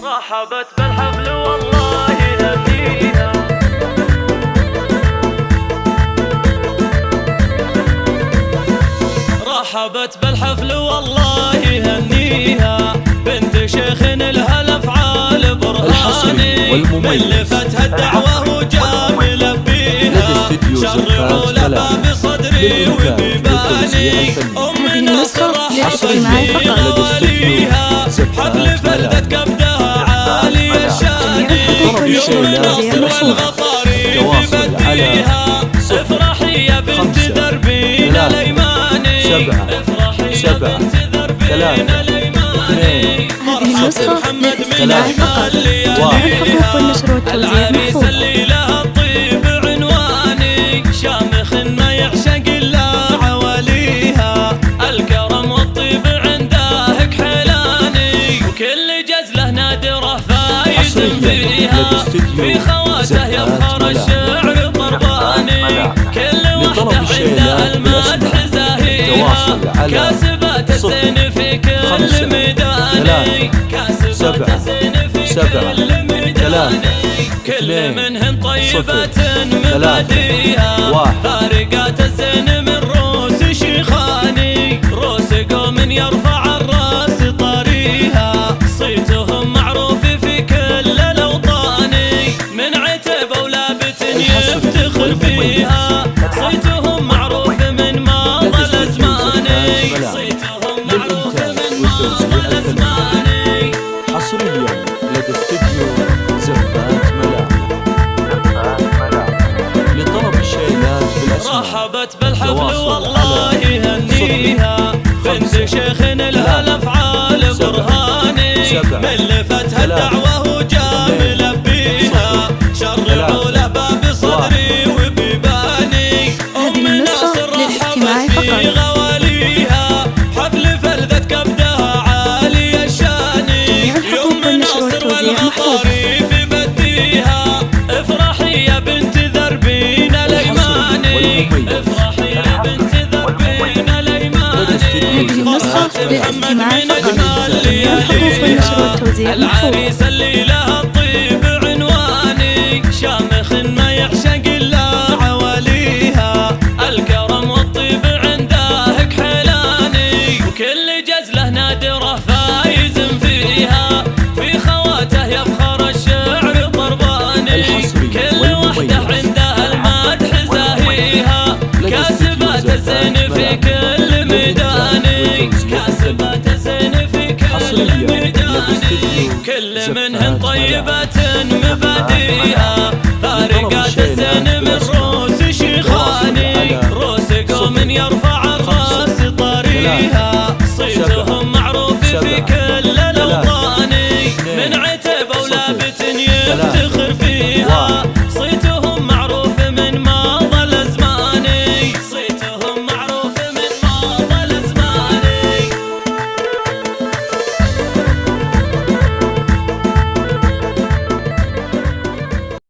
رحبت بالحفل والله هنيها، رحبت بالحفل والله هنيها، بنت شيخ لها الافعال برهاني، ملفتها الدعوه وجاب لبيها، شرعوا لها بصدري وبيباني، ام النصر رحبت في غواليها، حفل فردت كبدها عالي الشان، يوم النصر والغطاري في بديها، افرحي يا بنت دربين الايماني، افرحي يا بنت دربين الايماني، مرحبا محمد من اجمل لياليها، العريس اللي له الطيب عنواني، شامخ ما يعشق الا عواليها، الكرم والطيب عنده كحلاني، وكل جزله نادره فايز فيها، في خواته يفخر الشعر طرباني، كل وحده عندها المدح زاهيها، كاسبات الزين في كل ميداني، كاسبات الزين في كل ميداني، كل منهن طيبات مباديها، فارقات الزين من روس شيخاني، روس قوم يرفع الراس طريها، صيتهم معروف في كل الاوطان، من عتبه ولابت يفتخر فيها، صيتهم معروف من ماضى الازمان، صيتهم معروف من ماضى الازمان. حصريا لدى استديو زفات ملاح، لطلب الشيلات بالاسماء. رحبت بالحفل والله هنيها، بنت شيخ لها الافعال برهاني، ملفتها الدعوه وجاب لبيها، شرعوا له باب صدري وبيباني، ام النصر رحبت في غواليها، حفل فلذت كبدها عالي الشاني، يوم النصر والغطاري في بديها، افرحي يا بنت دربين الايماني، افرحي يا بنت دربين الايماني، مرحبا محمد من اجمل لياليها، العريس اللي له الطيب عنواني، شامخ ما يعشق الا عواليها، الكرم والطيب عنده كحلاني، وكل جزله نادره فايز فيها، في خواته يفخر الشعر طرباني، كل وحده عندها المدح زاهيها، كاسبات الزين في كل ميداني، كاسبات الزين في كل ميداني، كل منهن طيبات مباديها، فارقات الزين من روس شيخاني، روس قوم يرفع الراس طريها.